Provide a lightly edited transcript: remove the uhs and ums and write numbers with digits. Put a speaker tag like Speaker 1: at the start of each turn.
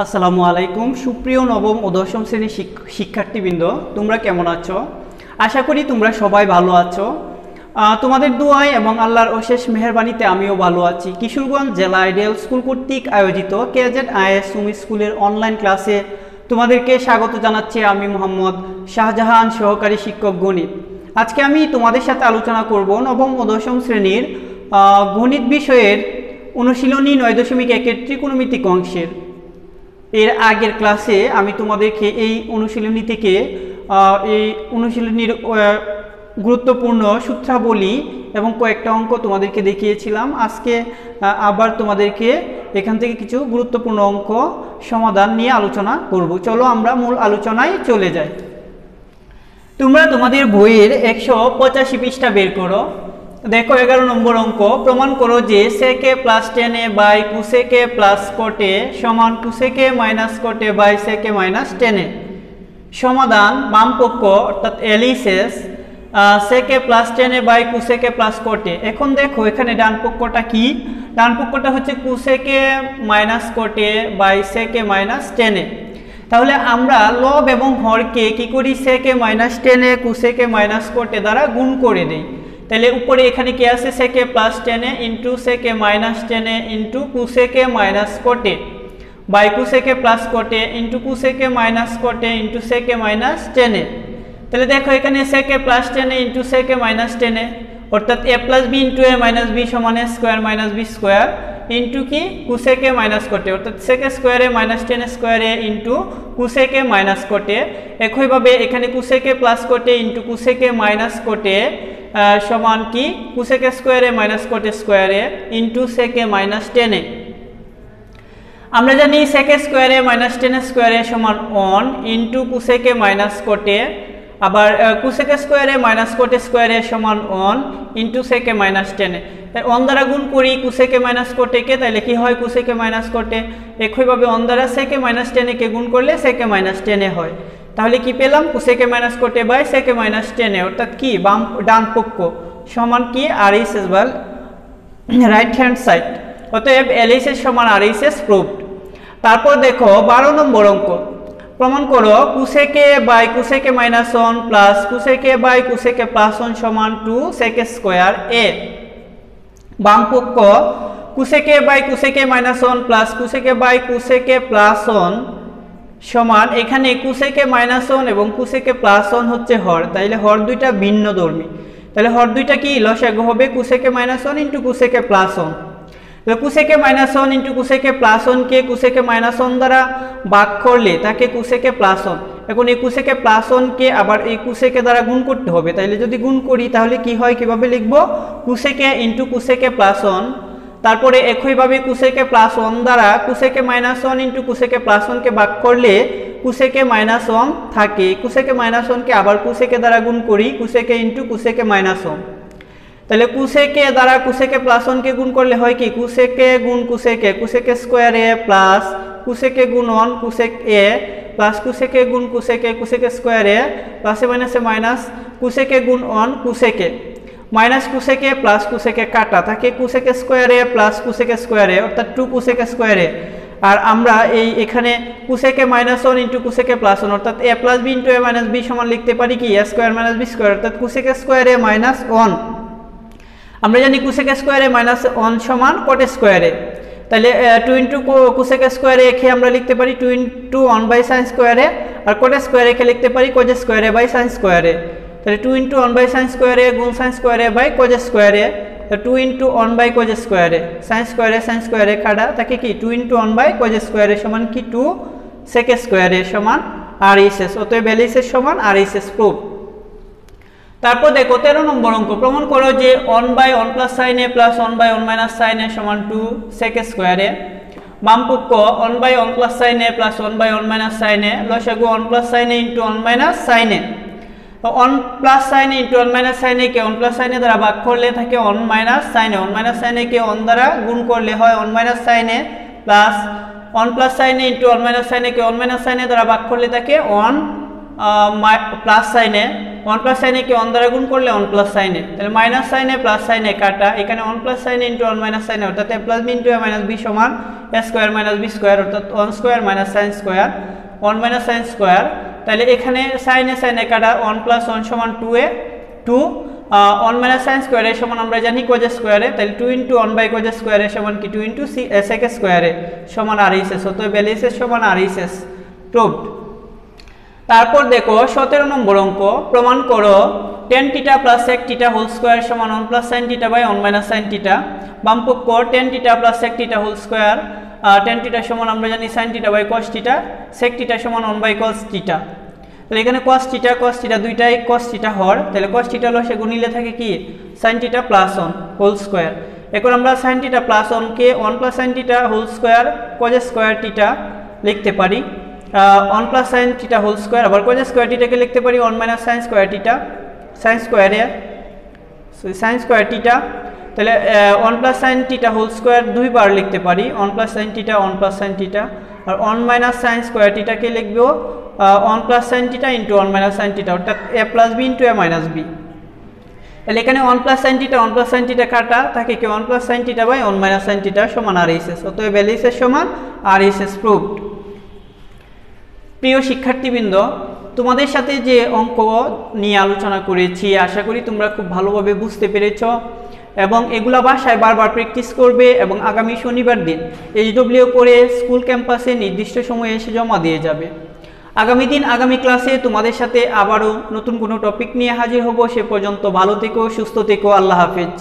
Speaker 1: আসসালামু আলাইকুম সুপ্রিয় নবম ও দশম শ্রেণীর শিক্ষার্থীবৃন্দ, তোমরা কেমন আছো? আশা করি তোমরা সবাই ভালো আছো। তোমাদের দোয়ায় এবং আল্লাহর অশেষ মেহেরবানিতে আমিও ভালো আছি। কিশোরগঞ্জ জেলা আইডিয়াল স্কুল কর্তৃক আয়োজিত KZIS সুমি স্কুলের অনলাইন ক্লাসে তোমাদেরকে স্বাগত জানাচ্ছি। আমি মোহাম্মদ শাহজাহান, সহকারী শিক্ষক গণিত। আজকে আমি তোমাদের সাথে আলোচনা করব নবম ও দশম শ্রেণীর গণিত বিষয়ের অনুশীলনী 9.1-এর ত্রিকোণমিতিক অংশের। এর আগের ক্লাসে আমি তোমাদেরকে এই অনুশীলনী থেকে এই অনুশীলনীর গুরুত্বপূর্ণ সূত্রাবলী এবং কয়েকটা অঙ্ক তোমাদেরকে দেখিয়েছিলাম। আজকে আবার তোমাদেরকে এখান থেকে কিছু গুরুত্বপূর্ণ অঙ্ক সমাধান নিয়ে আলোচনা করব। চলো আমরা মূল আলোচনায় চলে যাই। তোমরা তোমাদের বইয়ের 185 পৃষ্ঠা বের করো। দেখো 11 নম্বর অঙ্ক, প্রমাণ করো যে sec a + tan a / cosec a + cot a = cosec a - cot a / sec a - tan a। সমাধান বাম পক্ষ অর্থাৎ এলিসেস sec a + tan a / cosec a + cot a। এখন দেখো এখানে ডান পক্ষটা কি? ডান পক্ষটা হচ্ছে cosec a - cot a / sec a - tan a। তাহলে আমরা লব এবং হরকে কি করি? sec a - tan a cosec a - cot a দ্বারা গুণ করে দেই। তাহলে উপরে এখানে কি আছে? sec a + tan a * sec a - tan a * cosec a - cot a by cosec a + cot a * cosec a - cot a * sec a - tan a। তাহলে দেখো এখানে sec a + tan a * sec a - tan a অর্থাৎ a + b * a - b = a square - b square into কি cosec a - cot a অর্থাৎ sec a square a - tan a square a * cosec a - cot a। একইভাবে এখানে cosec a + cot a * cosec a - cot a সমান কি cosec a square a - cot a square a * sec a - tan a। আমরা জানি sec a square a - tan a square a সমান 1 * cosec a - cot a, আবার cosec a square a - cot a square a সমান 1 * sec a - tan a। তাই 1 দ্বারা গুণ করি cosec a - cot a কে, তাহলে কি হয় cosec a - cot a। একইভাবে 1 দ্বারা sec a - tan a কে গুণ করলে sec a - tan a হয়। তাহলে কি পেলাম? cosec a - cot a / sec a - tan a অর্থাৎ কি ডান পক্ষ সমান কি RHS বা রাইট হ্যান্ড সাইড। অতএব LHS সমান RHS প্রুভড। তারপর দেখো 12 নম্বর অঙ্ক, প্রমাণ করো cosec a / cosec a - 1 plus cosec a / cosec a + 1 সমান 2 sec a স্কয়ার a। বাম পক্ষ cosec a / cosec a - 1 plus cosec a / cosec a + 1 সমান এখানে cosec a - 1 এবং cosec a + 1 হচ্ছে হর, তাইলে হর দুইটা ভিন্নধর্মী। তাহলে হর দুইটা কি লসাগু হবে cosec a - 1 * cosec a + 1। তাহলে cosec a - 1 * cosec a + 1 K cosec a - 1 দ্বারা ভাগ করলে তাকে cosec a + 1। এখন এই cosec a + 1 কে আবার এই cosec a দ্বারা গুণ করতে হবে। তাহলে যদি গুণ করি তাহলে কি হয়, কিভাবে লিখব? cosec a * cosec a + 1। তারপরে একইভাবে cosec a + 1 দ্বারা cosec a - 1 * cosec a + 1 কে ভাগ করলে cosec a - 1 থাকে। cosec a - 1 কে আবার cosec a দ্বারা গুণ করি cosec a * cosec a - 1। তাহলে cosec a দ্বারা cosec a + 1 কে গুণ করলে হয় কি cosec a গুণ cosec a cosec a square a plus cosec a গুণ 1 cosec a plus cosec a গুণ cosec a cosec a square a plus A minus cosec a গুণ 1 cosec a minus cosec a plus cosec a কাটা থাকে cosec a square a plus cosec a square a অর্থাৎ 2 cosec a square a। আর আমরা এই এখানে cosec a - 1 * cosec a + 1 অর্থাৎ a + b * a - b সমান লিখতে পারি কি a স্কয়ার - b স্কয়ার অর্থাৎ cosec a স্কয়ার a - 1। আমরা জানি cosec a স্কয়ার a - 1 সমান cot a স্কয়ার a। তাহলে 2 cosec a স্কয়ার a কে আমরা লিখতে পারি 2 * 1 / sin স্কয়ার a, আর cot a স্কয়ার a কে লিখতে পারি cos a square a / sin square a। তাহলে 2 * 1 / sin স্কয়ার a গুণ sin square a / cos a square a। তো 2 * 1 / cos a square a sin square a কাটা থাকে কি 2 * 1 / cos a স্কয়ার a সমান কি 2 sec a স্কয়ার a সমান RHS। অতএব LHS সমান RHS প্রুভ। তারপর দেখো 13 নম্বর অঙ্ক, প্রমাণ করো যে 1/1 + sin a + 1/1 - sin a সমান 2 sec a স্কয়ার a। বাম পক্ষ 1/1 + sin a + 1/1 - sin a লসাগু 1 + sin a * 1 - sin a। তো 1 + sin a * 1 - sin a K 1 + sin a দ্বারা ভাগ করলে থাকে 1 - sin a। 1 - sin a কে 1 দ্বারা গুণ করলে হয় 1 - sin a plus 1 + sin a * 1 - sin a K 1 - sin a দ্বারা ভাগ করলে থাকে 1 + sin a one plus sign A K one দ্বারা গুণ করলে ওয়ান প্লাস সাইন এ, তাহলে মাইনাস সাইন এ প্লাস সাইন এ কাটা, এখানে ওয়ান প্লাস সাইন এ ইন্টু ওয়ান মাইনাস সাইন এ অর্থাৎ এ plus B into A minus B সমান এ স্কোয়ার মাইনাস বি স্কোয়ার অর্থাৎ one square minus sine square one minus sine square. তাহলে এখানে sign এ কাটা one plus one সমান two এ, two one minus sign স্কোয়ারে সমান আমরা জানি কোজ স্কোয়ারে, তাহলে টু ইন্টু ওয়ান বাই কোজ স্কোয়ারে সমান কি টু ইন্টু সেক স্কোয়ারে সমান আর এইচ এস, অতএব এল এইচ এস সমান আর এইচ এস প্রুভড। তারপর দেখো 17 নম্বর অঙ্ক, প্রমাণ করো টেন টিটা plus sec theta whole square সমান one plus sine theta by one minus sine theta. বামপক্ষ টেন টিটা plus sec theta whole square, ten টিটা সমান আমরা জানি সাইন টিটা বাই কস টিটা, সেক টিটা সমান ওয়ান বাই কস টিটা। তাহলে এখানে কস টিটা দুইটাই কস টিটা হর, তাহলে কস টিটা হলো সে গুণিলে থাকে কি sign theta plus one whole square. এখন আমরা সাইন টিটা প্লাস ওয়ানকে one plus sine theta whole square cos square theta লিখতে পারি, one plus sine theta whole square, আবার কজ স্কোয়ার টিটাকে লিখতে পারি one minus sine square theta, sine square theta. তাহলে one plus sine theta whole square দুইবার লিখতে পারি, one plus sine theta one plus sine theta, আর ওয়ান মাইনাস সাইন স্কোয়ার টিটাকে লিখবো one plus sine theta into one minus sine theta অর্থাৎ এ plus B into A minus B. তাহলে এখানে one plus sine theta কাটা থাকে কি one plus sine theta by one minus sine theta সমান আর H S, অতএব এল এইচ এস সমান আর H S proved. প্রিয় শিক্ষার্থীবৃন্দ, তোমাদের সাথে যে অঙ্ক নিয়ে আলোচনা করেছি আশা করি তোমরা খুব ভালোভাবে বুঝতে পেরেছ এবং এগুলা বাসায় বারবার প্র্যাকটিস করবে এবং আগামী শনিবার দিন এইচডব্লিউ করে স্কুল ক্যাম্পাসে নির্দিষ্ট সময়ে এসে জমা দিয়ে যাবে। আগামী দিন আগামী ক্লাসে তোমাদের সাথে আবারও নতুন কোনো টপিক নিয়ে হাজির হব। সে পর্যন্ত ভালো থেকো, সুস্থ থেকো, আল্লাহ হাফেজ।